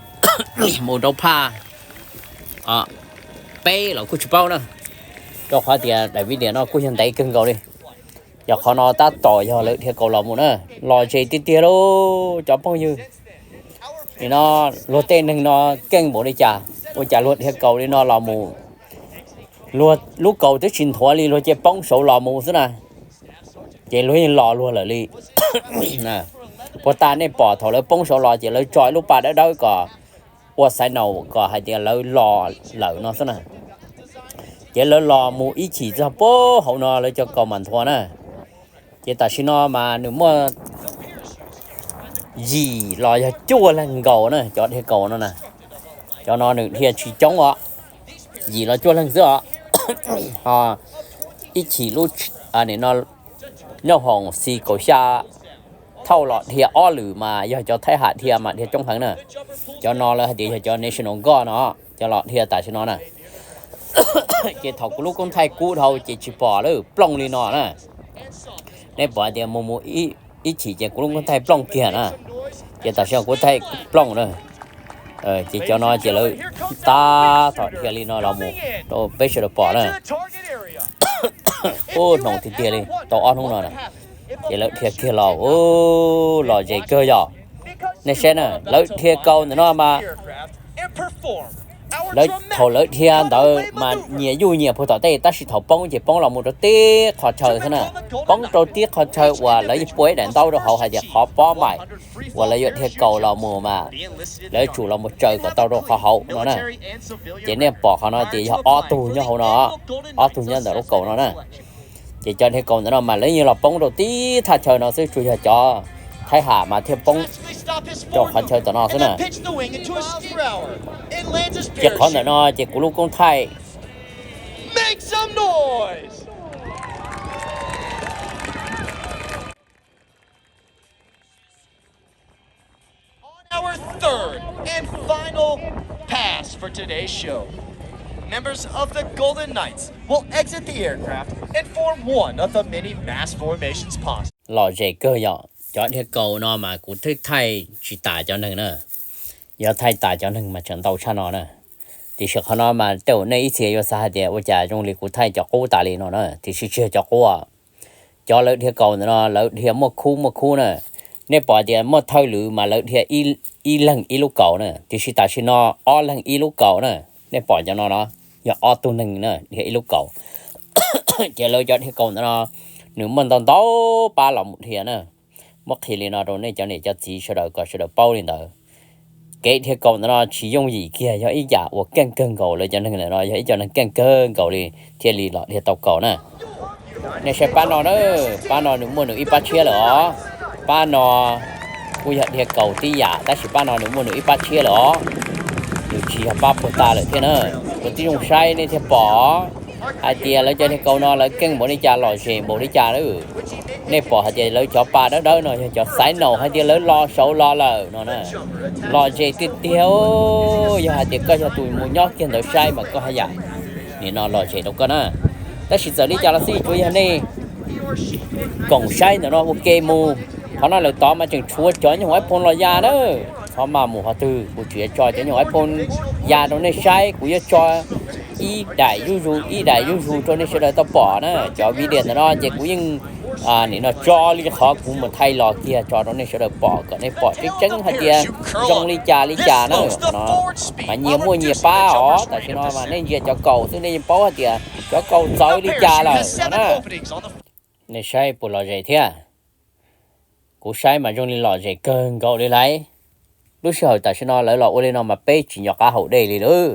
một đầu pa bé là cô chụp bao nè cho khoa tiền đại video nó cũng hiện tại cưng cầu đi giờ khó nó ta tỏi cho lợi thiệt cầu lòng một nữa lò chế tít tía đâu cho bao nhiêu thì nó lúa tên đừng nó kênh bộ đi trả luôn thiệt cầu đi nó lò mù lúa lúc cầu tới truyền thoại đi lúa chế bóng sổ lò mù thế này chế lúa lò luôn là đi nè bộ ta nên bỏ thầu lấy bóng sổ lò chế lấy trọi lúc bà đã đâu có qua sai nào có hai tiền lấy lò lợn nó thế này chế lỡ lò mù ý chỉ cho bố hậu nó lấy cho cầu màn thua nè chế ta xin nó mà nếu mà gì lò cho chua lên cầu nè cho thế cầu nó nè cho nó được thiệt chỉ chống họ gì nó chua lên giữa họ ý chỉ lúc để nó nhau hồng xì cầu xa thâu lọ thiệt ó lử mà giờ cho thấy hạt thiệt mà thiệt trong thằng nè cho nó là để cho national guard nó cho lọ thiệt tại xin nó nè chị thầu của lúc con thay cũ thầu chị chỉ bỏ nữa plong đi nọ nè nên bỏ tiền mua ít chỉ chị của lúc con thay plong kia nè chị tại sao của thay plong nữa chị cho nó chị lợi ta thọ kia đi nó là một tôi bây giờ bỏ nè ô nồng thì tiền đi tao ăn không nè chị lợi thiệt kia lò ô lò dây cơ giò nên xem nè lợi thiệt câu nó mà lấy thầu lấy thiên đó mà nhiều phụ tỏi tây ta chỉ thầu bông chỉ bông là một tí khó chơi thế nào bông đầu tiên khó chơi và lấy bối đèn tàu đồ hậu hay là khó bó mày và lấy thiên cầu là mùa mà lấy chủ là một trời của tàu đồ khó hậu nó nè chỉ nên bỏ họ nó chỉ họ tù như hậu nó tù nhân là cầu nó nè chỉ cho thiên cầu nó mà lấy như là bông đầu tiên thà trời nó sẽ chui cho thay hạ mà theo bóng cho khó chơi tao nó thế nè chỉ khó nữa nó chỉ cú lúc con thay Make some noise! On our third and final pass for today's show, members of the Golden Knights will exit the aircraft and form one of the many mass formations possible. lò dễ cơ nhỏ cho theo cầu nó mà cú thích thay chỉ tả cho nên nữa giờ thay tả cho nên mà trận đấu cha nó nè thì sự nó mà đầu này ít thì sao thì tôi trả trong lịch cú thay cho cô tả lý nó nữa thì sự chưa cho cô à cho lợi theo cầu nó lợi theo một khu nè nếu bỏ thì một thay lử mà lợi theo y lần y lúc cầu nè thì sự tả nó o lần y lúc cầu nè nếu bỏ cho nó giờ o tu nâng nè thì y lúc cầu chỉ lợi cho theo cầu nó nếu mình tao tao ba lòng một thiệt nè mất thì liền nó rồi này cho này cho chỉ sau đó có sau đó bao liền đó cái thiệt cầu nó chỉ dùng gì kia cho ý giả của cân cầuเลยcho nên là nó cho nên cân cầu đi thiệt lì lọ thiệt tàu cầu nè này sẽ ba nó nếu mua được ít ba chia rồi ba nó bây giờ thiệt cầu tí giả ta chỉ ba nó nếu mua được ít ba chia rồi điều chỉ là ba bộ ta lại thế nữa một tí dùng sai nên thiệt bỏ hai tia lấy cho thiệt cầu nó lấy cân bộ đi trà lò xì bộ đi trà đó nên bỏ hai tia lấy cho ba đó nó cho sái nầu hai tia lấy lo sầu lo lờ nó nè lo gì tiêu giờ hai tia coi cho tụi mua nhót kia đỡ sai mà có hai giải nên nó lo gì đâu có nè ta chỉ giờ đi trà là gì chú ý này còn sai nó ok mu họ nói là to mà chừng chúa cho những iPhone lo già đó họ mà một họ từ một chuyện cho những iPhone già đó này sai cũng cho ý đại du cho nên sẽ là tao bỏ nữa cho video nó chỉ cũng những nên nó cho đi khó cũng một thay lò kia cho nó nên sẽ được bỏ cái này bỏ cái trứng hay kia trong ly trà nữa nó mà nhiều mua nhiều ba ó tại vì nó mà nên giờ cho cầu thứ nên bỏ thì cho cầu tới ly trà là nó này sai bộ lò dày thế cú sai mà trong ly lò dày cơn cầu đi lấy lúc sau tại vì nó lấy lò lên nó mà bê chỉ nhỏ cá hậu đây đi nữa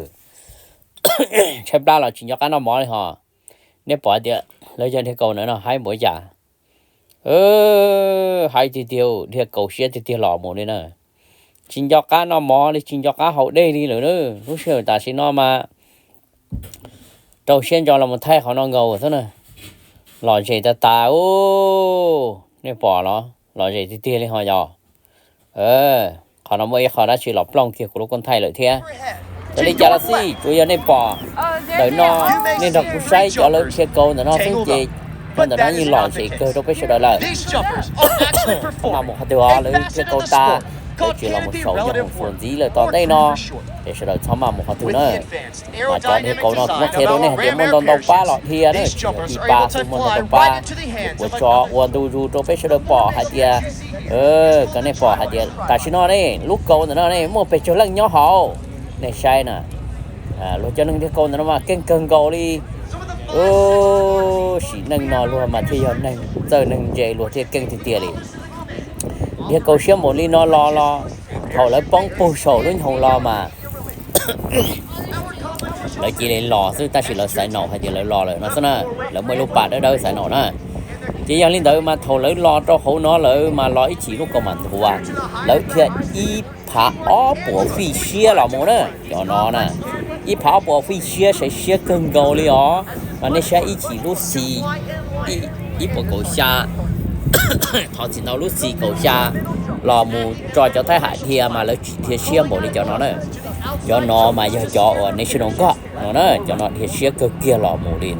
chép đa là chỉ nhỏ cá nó mỏ hả nếu bỏ thì lấy cho thế cầu nữa nó hai mỗi giả hai thì tiêu thì cầu xe thì tiêu lò một đây nè chỉ nhỏ cá nó mỏ đi chỉ nhỏ cá hậu đây đi nữa lúc sau tại vì nó mà đầu tiên cho là một thay họ nó ngầu thế này lò gì ta nếu bỏ nó lò gì thì tiêu lên họ nhỏ họ nó mới họ đã chỉ lọc lòng kia của lúc con thay lợi thế tôi đi chả là gì chủ yếu nên bỏ đợi nó nên đọc cũng sai cho lớn xe câu nó không gì còn nó như lò gì cơ đâu biết sao là mà một hạt tiêu lấy xe câu ta để chỉ là một số trong một phần gì là toàn đây nó để sau đó xong mà một hạt tiêu nữa mà cho nên câu nó cũng thế đó này để môn đòn đầu ba lọ thia đấy thì ba số môn đòn đầu ba của cho uốn đu đu đâu biết sao bỏ hạt tiêu cái này bỏ hạt tiêu tại sao nó đây lúc câu nó này một phải cho lăng nhỏ hậu này sai nè lúc cho nên cái câu nó mà cân câu đi chỉ nâng nó luôn mà thì giờ nâng giờ nâng dậy luôn thì cân thì tiền đi cái câu xem một ly nó lo hậu lấy bóng bù sổ lên hậu lo mà lấy chỉ để lò chứ ta chỉ là xài nổ hay chỉ lấy lò rồi nó sao nè lấy mấy lúc bạc ở đâu xài nổ nè chỉ yang lên tới mà thầu lấy lò cho hậu nó lấy mà lò ít chỉ lúc còn mặn thua lấy thiệt y phá ó bộ phi xia là một nữa cho nó nè y phá bộ phi xia sẽ xia cân cầu đi ó mà nó sẽ ít chỉ lúc xì y bộ cầu xa họ chỉ nói lúc xì cầu xa lò mù cho thái hải thì mà lấy thiệt xia bộ đi cho nó nữa cho nó mà giờ cho nên sẽ không có nó nữa cho nó thiệt xia cực kia lò mù đi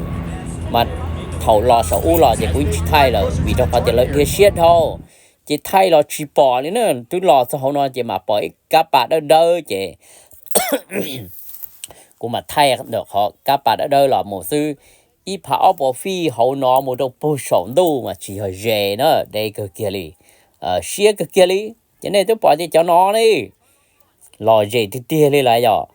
mà thầu lò sầu u lò thì cũng thay là vì cho phải lấy thiệt xia thôi chỉ thay là chỉ bỏ lên nữa tôi lò sao không nói chỉ mà bỏ các bạn ở đâu chị cũng mà thay được họ các bạn ở đâu là một sư ít pháo bỏ phi hậu nó một đâu bổ sung đâu mà chỉ hơi dễ nữa đây cái kia đi xia cái kia đi cho nên tôi bỏ đi cho nó đi lò dễ thì tia đi lại rồi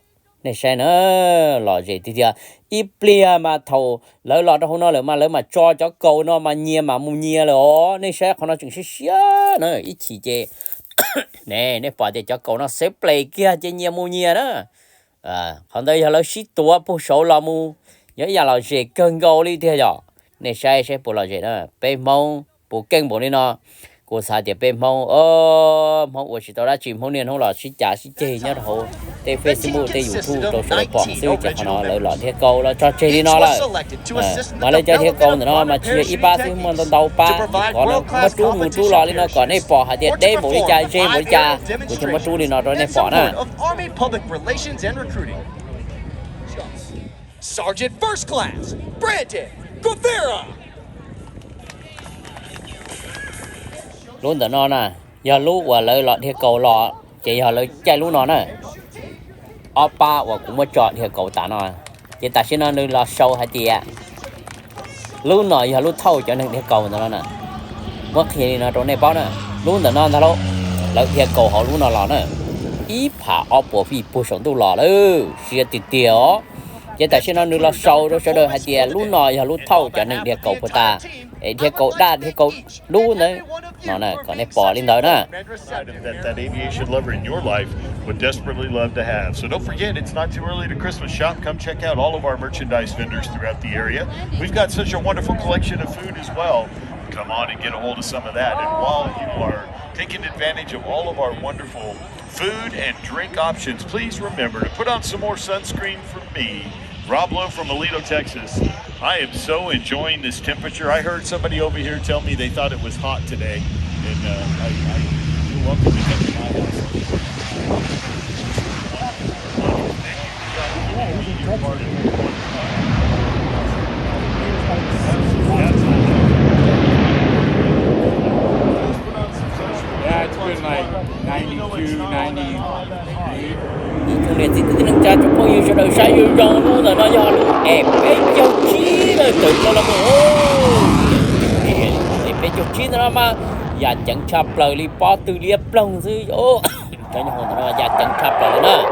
này sai nữa lò dễ thì tia ít bia mà thầu lấy lò đó không nói lấy mà cho cầu nó mà nhia mà mua nhia rồi này sai không nó chừng xia nữa ít chỉ chê nè này bỏ đi cho cầu nó xếp play kia chê nhia mua nhia đó còn đây là lấy xí tua bổ số là mua nhớ giờ là dễ cân cầu đi theo rồi này sai bộ là dễ đó bê mông bộ cân bộ đi nó cô xài tiệp bên mong mong của chị tao đã chìm hôm niên hôm là chị trả chị chơi nhá hồ tê Facebook tê YouTube tôi sẽ bỏ sư cho nó lợi lọt thiết câu là cho chơi đi nó là mà lấy chơi thiết câu nó mà chơi ít ba xí mà tàu ba có nó mất chú lọ đi nó còn này bỏ hạt tiền đây mỗi cha chơi mỗi cha của chúng mất chú đi nó rồi này bỏ nè Sergeant First Class Brandon Guevara. Luôn tao nó nè giờ lú và lợi lọt thiết cầu lọ chỉ giờ lợi chạy lú nó nè oppa và cũng mới chọn thiết cầu ta nó chỉ ta xin nó nơi là sâu hay tiệt lú nó giờ lú thâu cho nên thiết cầu tao nó nè mất khi nó trong này bao nè luôn tao nó tao lợi thiết cầu họ lú nó lọ nè ý phá oppo phi bù sống tu lọ nữa xia tiệt tiệt chỉ ta xin nó nơi là sâu đó sau đó hay tiệt lú nó giờ lú thâu cho nên thiết cầu của ta thiết cầu đa thiết cầu lú nữa nó nè còn này bỏ lên đó nè that aviation lover in your life would desperately love to have. So don't forget, it's not too early to Christmas shop. Come check out all of our merchandise vendors throughout the area. We've got such a wonderful collection of food as well. Come on and get a hold of some of that. And while you are taking advantage of all of our wonderful food and drink options, please remember to put on some more sunscreen for me, Rob Lowe from Aledo, Texas. I am so enjoying this temperature. I heard somebody over here tell me they thought it was hot today. And you're welcome to come to my house. Yeah, it's been like 92, 98. Trong này thì nâng cha cho bao nhiêu cho đời sai yêu dòng luôn là nó do luôn em bé châu chí rồi tự nó là em bé châu chí nó mà giờ chẳng chập lời li po từ liệp lòng chứ ô cái nhỏ nó giờ chẳng chập lời nữa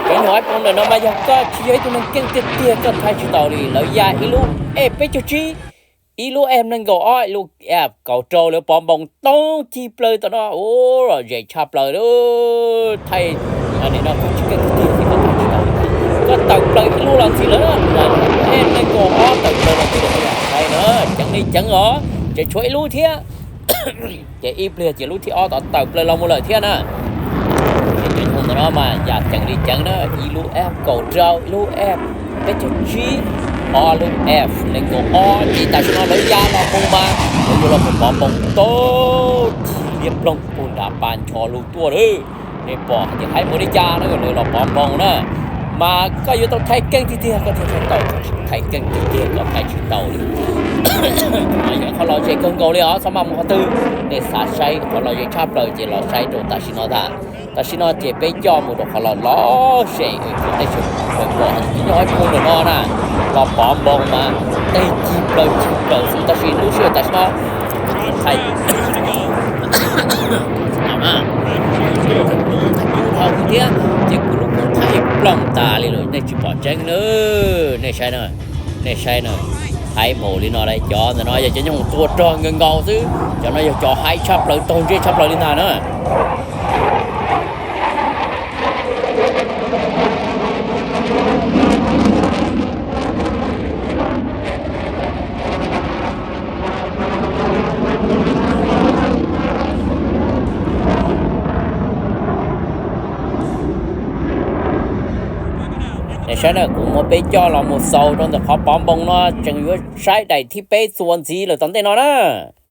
cái nhỏ con này nó mà giờ có chỉ ấy tụi mình kiêng tiệt tiệt cần thay chỉ tàu đi lợi giờ ilu em bé châu chí ilu em nâng gò oi ilu em cầu trâu lửa bom bông to chi lời tụi nó ô rồi giờ chập lời đó thay anh này nó cũng chỉ cái tiền thì có thể có tàu lời luôn làm gì nữa em nên còn có tàu lời làm gì nữa đây nữa chẳng đi chẳng ở chỉ chuối luôn thế chỉ im liền chỉ luôn thì o tàu lời làm một lời thế nè chỉ không nó mà giờ chẳng đi chẳng nữa ilu em cầu trâu ilu em cái chữ G o luôn F nên còn o chỉ tại sao nó lấy ra là không mà nó là một bom bông to liệp lông bùn đã bàn cho luôn tua đấy để bỏ thì thấy một đi cha nó rồi là bom bông đó mà có yếu tố thay kênh thì có thể thay tàu thay kênh thì có thay chuyển tàu đi mà họ lo chơi công cầu đi ó sao mà họ tư để xả say họ lo chơi chắp lời chỉ lo say đồ ta xin nó thà ta xin nó chỉ bé cho một đồ họ lo sẽ để chụp rồi bỏ thì nói không được nó nè là bom bông mà đây chim lời sự ta xin lúc xưa ta xin nó thay không thế chỉ cứ lúc thấy lòng ta đi rồi này chỉ bỏ tránh nữa này sai nữa hai mồ đi nó đây cho nó giờ chỉ một tua tròn ngân ngầu chứ cho nó giờ cho hai chắp lời tôn trên chắp lời lên này nữa sáng nay cũng một bé cho là một sầu trong tập họp bom bông nó chẳng có sai đầy thi bé xuân gì là tận tay nó đó